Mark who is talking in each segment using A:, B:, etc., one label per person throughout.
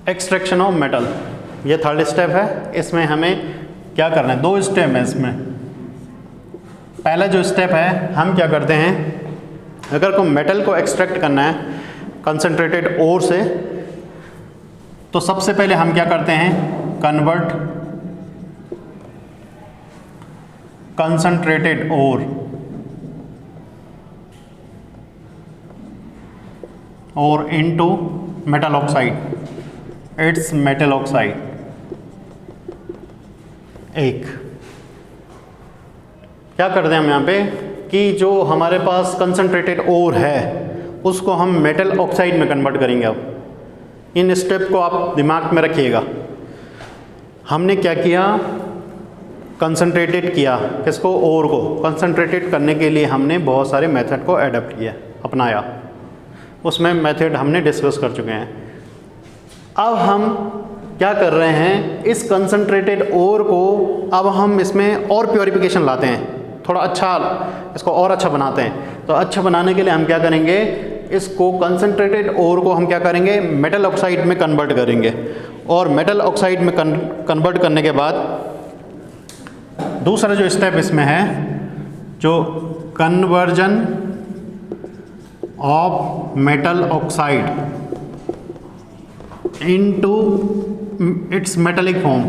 A: Extraction of metal, ये third step है। इसमें हमें क्या करना है, 2 स्टेप है इसमें। पहला जो स्टेप है, हम क्या करते हैं, अगर को मेटल को एक्सट्रैक्ट करना है कंसनट्रेटेड ओर से, तो सबसे पहले हम क्या करते हैं, convert concentrated ore into metal oxide, it's metal oxide. एक क्या करते हैं हम यहाँ पे कि जो हमारे पास कंसनट्रेटेड ओर है उसको हम मेटल ऑक्साइड में कन्वर्ट करेंगे। अब इन स्टेप को आप दिमाग में रखिएगा। हमने क्या किया, कंसनट्रेटेड किया, किसको, ओर को। कंसनट्रेटेड करने के लिए हमने बहुत सारे मेथड को एडप्ट किया, अपनाया, उसमें मेथड हमने डिस्कस कर चुके हैं। अब हम क्या कर रहे हैं, इस कंसनट्रेटेड ओर को अब हम इसमें और प्योरिफिकेशन लाते हैं, थोड़ा अच्छा इसको और अच्छा बनाते हैं। तो अच्छा बनाने के लिए हम क्या करेंगे, इसको कंसनट्रेटेड ओर को हम क्या करेंगे, मेटल ऑक्साइड में कन्वर्ट करेंगे। और मेटल ऑक्साइड में कन्वर्ट करने के बाद दूसरा जो स्टेप इसमें है, जो conversion of metal oxide into its metallic form.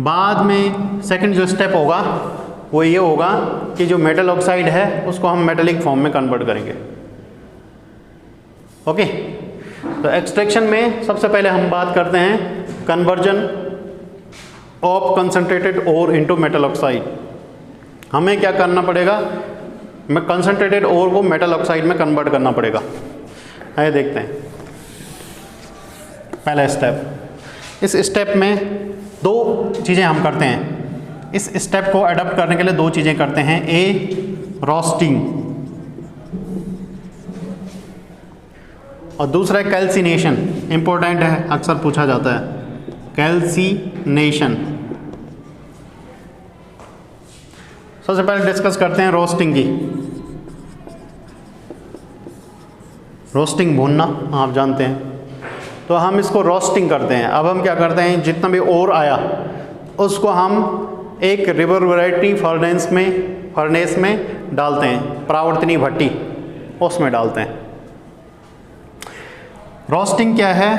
A: बाद में सेकंड जो स्टेप होगा वो ये होगा कि जो मेटल ऑक्साइड है उसको हम मेटेलिक फॉर्म में कन्वर्ट करेंगे। ओके, तो एक्सट्रैक्शन में सबसे पहले हम बात करते हैं conversion of concentrated ore into metal oxide. हमें क्या करना पड़ेगा, कंसनट्रेटेड ओर को मेटल ऑक्साइड में कन्वर्ट करना पड़ेगा। आइए देखते हैं पहला स्टेप। इस स्टेप में 2 चीज़ें हम करते हैं। इस स्टेप को अडॉप्ट करने के लिए 2 चीज़ें करते हैं। ए, रोस्टिंग, और दूसरा है कैल्सिनेशन। इंपॉर्टेंट है, अक्सर पूछा जाता है, कैल्सिनेशन। सबसे पहले डिस्कस करते हैं रोस्टिंग की। रोस्टिंग भूनना आप जानते हैं, तो हम इसको रोस्टिंग करते हैं। अब हम क्या करते हैं, जितना भी ओर आया उसको हम एक रिवर्बरेटरी फर्नेस में डालते हैं, परावर्तनी भट्टी उसमें डालते हैं। रोस्टिंग क्या है,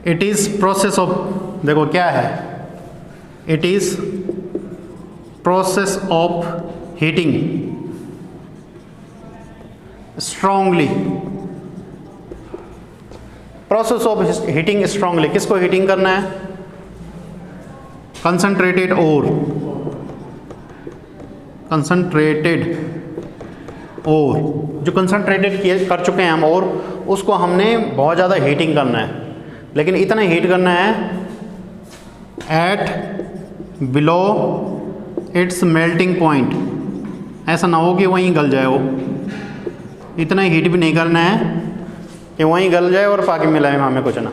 A: इट इज़ प्रोसेस ऑफ, देखो क्या है, it is process of heating strongly, process of heating strongly. किसको हीटिंग करना है, कंसनट्रेटेड ओर, कंसनट्रेटेड ओर, जो कंसनट्रेटेड कर चुके हैं हम और उसको हमने बहुत ज़्यादा हीटिंग करना है। लेकिन इतना हीट करना है at below its melting point, ऐसा ना हो कि वहीं गल जाए वो। इतना हीट भी नहीं करना है कि वहीं गल जाए और बाकी मिलाए हमें कुछ ना।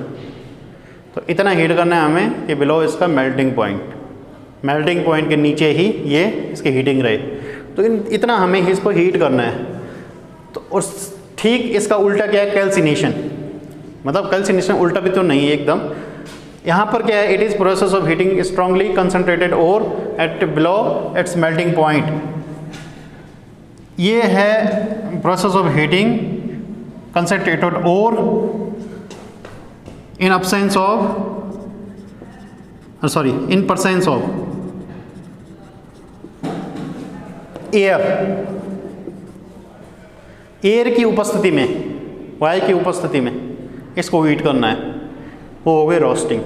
A: तो इतना हीट करना है हमें कि बिलो इसका मेल्टिंग पॉइंट के नीचे ही ये इसकी हीटिंग रहे। तो इतना हमें इसको हीट करना है। तो उस ठीक इसका उल्टा क्या है, कैल्सिनेशन। मतलब कैल्सिनेशन उल्टा भी तो नहीं है एकदम। यहाँ पर क्या है, it is process of heating strongly concentrated ore at below its melting point. ये है process of heating concentrated ore in absence of in presence of air की उपस्थिति में, वायु की उपस्थिति में इसको हीट करना है, वो हो गई रोस्टिंग।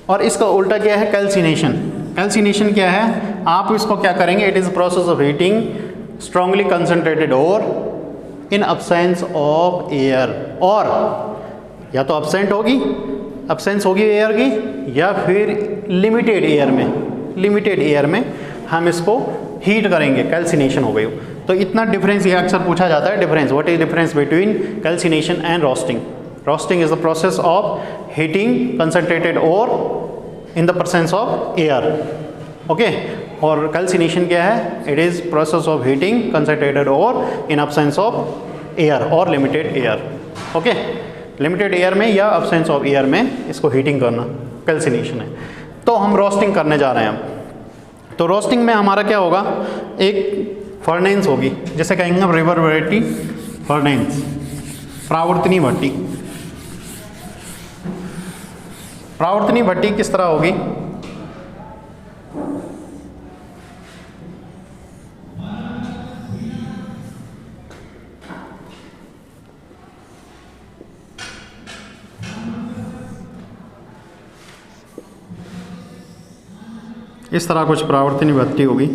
A: और इसका उल्टा क्या है, कैल्सिनेशन। कैल्सिनेशन क्या है, आप इसको क्या करेंगे, it is process of heating strongly concentrated ore in absence of air. और या तो अब्सेंस होगी एयर की, या फिर लिमिटेड एयर में हम इसको हीट करेंगे, कैल्सिनेशन हो गई। तो इतना डिफरेंस ये अक्सर पूछा जाता है, difference, what is difference between calcination and roasting. Roasting is the process of heating concentrated ore in the presence of air, okay. और कैल्सिनेशन क्या है, it is process of heating concentrated ore in absence of air और limited air. Okay, limited air में या absence of air में इसको heating करना calcination है। तो हम रोस्टिंग करने जा रहे हैं हम। तो रोस्टिंग में हमारा क्या होगा, एक फर्नेंस होगी, जैसे कहेंगे हम रिवर्बरेटी फर्नेंस, परावर्तनी भट्टी। परावर्तनी भट्टी किस तरह होगी, इस तरह कुछ परावर्तनी भट्टी होगी।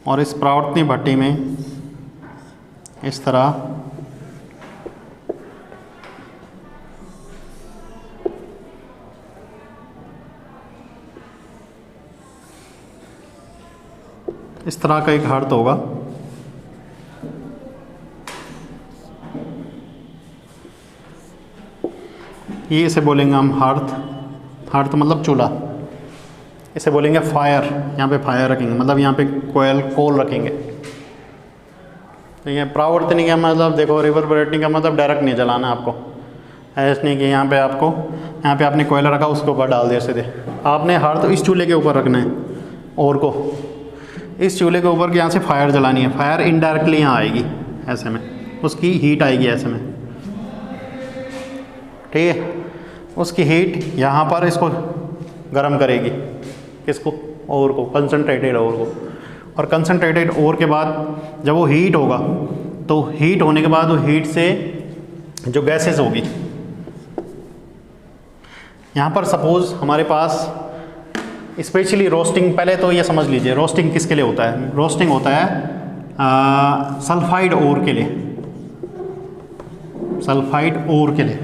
A: और इस परावर्तनी भट्टी में इस तरह का एक हार्थ होगा। ये इसे बोलेंगे हम हार्थ, हार्थ मतलब चूल्हा। इसे बोलेंगे फायर, यहाँ पे फायर रखेंगे, मतलब यहाँ पे कोल रखेंगे। ठीक है, परावर्तनी का मतलब देखो, रिवर्बरेटिंग का मतलब डायरेक्ट नहीं जलाना आपको, ऐसा नहीं कि यहाँ पे आपने कोयला रखा उसके ऊपर डाल दिया सीधे। आपने हार्थ इस चूल्हे के ऊपर रखना है, और को इस चूल्हे के ऊपर यहाँ से फायर जलानी है। फायर इनडायरेक्टली यहाँ आएगी ऐसे में, उसकी हीट आएगी ऐसे में, ठीक है। उसकी हीट यहाँ पर इसको गर्म करेगी, किसको, ओर को, कंसनट्रेटेड ओर को। और कंसनट्रेटेड ओर के बाद जब वो हीट होगा, तो हीट होने के बाद वो हीट से जो गैसेस होगी, यहाँ पर सपोज हमारे पास स्पेशली रोस्टिंग, पहले तो ये समझ लीजिए रोस्टिंग किसके लिए होता है। रोस्टिंग होता है सल्फाइड ओर के लिए, सल्फाइड ओर के लिए,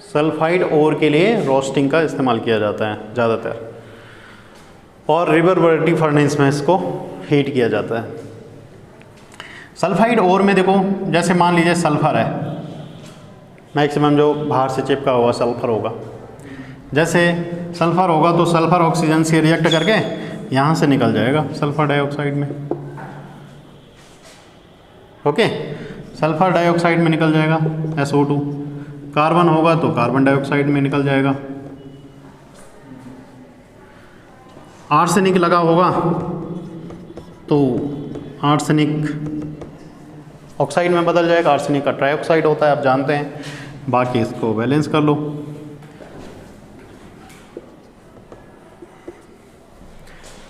A: सल्फाइड ओर के लिए रोस्टिंग का इस्तेमाल किया जाता है ज़्यादातर। और रिवर्बरेटिव फर्नेस में इसको हीट किया जाता है। सल्फाइड ओर में देखो, जैसे मान लीजिए सल्फर है, मैक्सिमम जो बाहर से चिपका हुआ सल्फर होगा। जैसे सल्फर होगा तो सल्फर ऑक्सीजन से रिएक्ट करके यहाँ से निकल जाएगा सल्फर डाइऑक्साइड में। ओके, सल्फर डाइऑक्साइड में निकल जाएगा SO2। कार्बन होगा तो कार्बन डाइऑक्साइड में निकल जाएगा। आर्सेनिक लगा होगा तो आर्सेनिक ऑक्साइड में बदल जाएगा। आर्सेनिक का ट्राइऑक्साइड होता है, आप जानते हैं। बाकी इसको बैलेंस कर लो।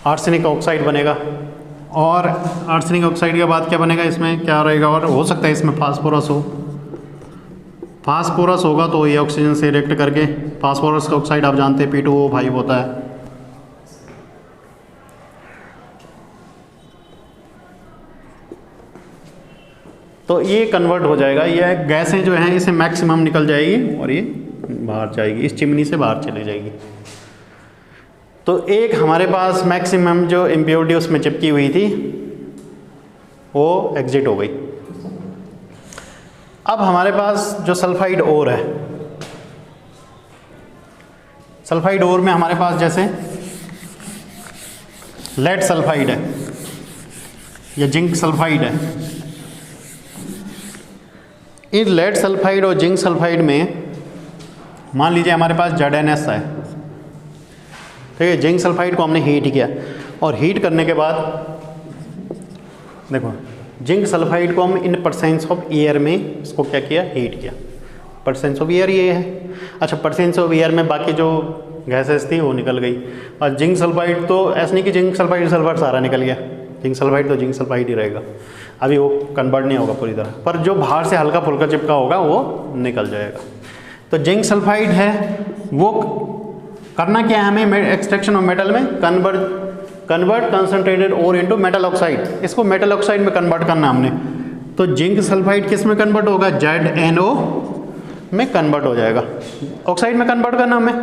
A: आर्सेनिक ऑक्साइड बनेगा, और आर्सेनिक ऑक्साइड के बाद क्या बनेगा, इसमें क्या रहेगा, और हो सकता है इसमें फास्फोरस हो। फास्फोरस होगा तो ये ऑक्सीजन से रिएक्ट करके, फास्फोरस का ऑक्साइड आप जानते हैं P2O5 होता है। तो ये कन्वर्ट हो जाएगा, ये गैसें जो हैं इसे मैक्सिमम निकल जाएगी और ये बाहर जाएगी, इस चिमनी से बाहर चली जाएगी। तो एक हमारे पास मैक्सिमम जो इम्प्योरिटी उसमें चिपकी हुई थी वो एग्जिट हो गई। अब हमारे पास जो सल्फाइड ओर है, सल्फाइड ओर में हमारे पास जैसे लेड सल्फाइड है या जिंक सल्फाइड है। इस लेड सल्फाइड और जिंक सल्फाइड में मान लीजिए हमारे पास ZnS है, ठीक है। जिंक सल्फाइड को हमने हीट किया, और हीट करने के बाद देखो जिंक सल्फाइड को हम इन परसेंट्स ऑफ एयर में इसको क्या किया, हीट किया। परसेंट्स ऑफ एयर ये है। अच्छा, परसेंट्स ऑफ एयर में बाकी जो गैसेस थी वो निकल गई। और जिंक सल्फाइड तो ऐसा नहीं कि जिंक सल्फाइड सल्फर सारा निकल गया, जिंक सल्फाइड तो जिंक सल्फाइड ही रहेगा, अभी वो कन्वर्ट नहीं होगा पूरी तरह, पर जो बाहर से हल्का फुल्का चिपका होगा वो निकल जाएगा। तो जिंक सल्फाइड है, वो करना क्या है हमें, एक्सट्रैक्शन ऑफ मेटल में convert concentrated ore into metal oxide, इसको मेटल ऑक्साइड में कन्वर्ट करना हमने। तो जिंक सल्फाइड किस में कन्वर्ट होगा, ZnO में कन्वर्ट हो जाएगा। ऑक्साइड में कन्वर्ट करना हमें।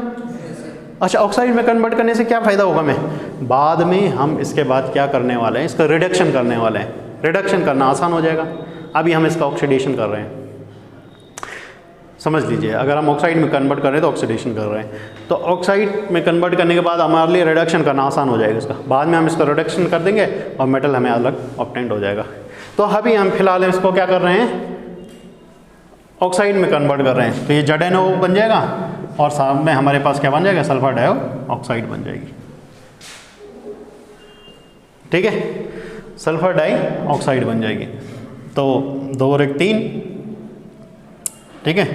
A: अच्छा, ऑक्साइड में कन्वर्ट करने से क्या फ़ायदा होगा हमें, बाद में हम इसके बाद क्या करने वाले हैं, इसका रिडक्शन करने वाले हैं। रिडक्शन करना आसान हो जाएगा, अभी हम इसका ऑक्सीडेशन कर रहे हैं। समझ लीजिए, अगर हम ऑक्साइड में कन्वर्ट कर रहे हैं तो ऑक्सीडेशन कर रहे हैं, तो ऑक्साइड में कन्वर्ट करने के बाद हमारे लिए रिडक्शन करना आसान हो जाएगा इसका, बाद में हम इसका रिडक्शन कर देंगे और मेटल हमें अलग ऑब्टेंड हो जाएगा। तो अभी हम फिलहाल इसको क्या कर रहे हैं, ऑक्साइड में कन्वर्ट कर रहे हैं, तो ये ZnO बन जाएगा और साथ में हमारे पास क्या बन जाएगा, सल्फर डाइऑक्साइड बन जाएगी। ठीक है, सल्फर डाइऑक्साइड बन जाएगी। तो 2 और 1 3, ठीक है।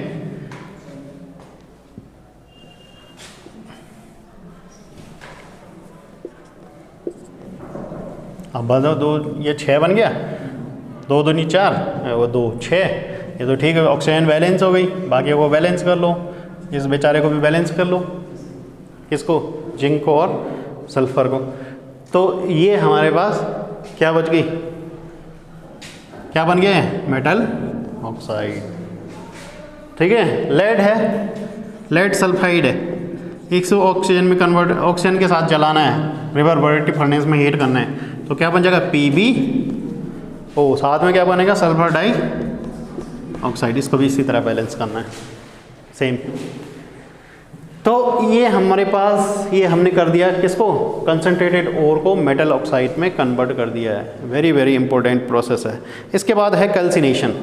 A: अब बताओ 2 ये 6 बन गया, 2 दूनी 4 वो 2 6, ये तो ठीक है, ऑक्सीजन बैलेंस हो गई, बाकी को बैलेंस कर लो, इस बेचारे को भी बैलेंस कर लो, किसको, जिंक को और सल्फर को। तो ये हमारे पास क्या बच गई, क्या बन गए, मेटल ऑक्साइड। ठीक है, लेड है, लेड सल्फाइड है, इसको ऑक्सीजन में कन्वर्ट, ऑक्सीजन के साथ जलाना है, रिवर्बरेटिव फर्नेस में हीट करना है, तो क्या बन जाएगा PbO, साथ में क्या बनेगा, सल्फर डाइऑक्साइड, इसको भी इसी तरह बैलेंस करना है सेम। तो ये हमारे पास, ये हमने कर दिया किसको, कंसनट्रेटेड ओर को मेटल ऑक्साइड में कन्वर्ट कर दिया है। वेरी वेरी इंपॉर्टेंट प्रोसेस है। इसके बाद है कैल्सिनेशन।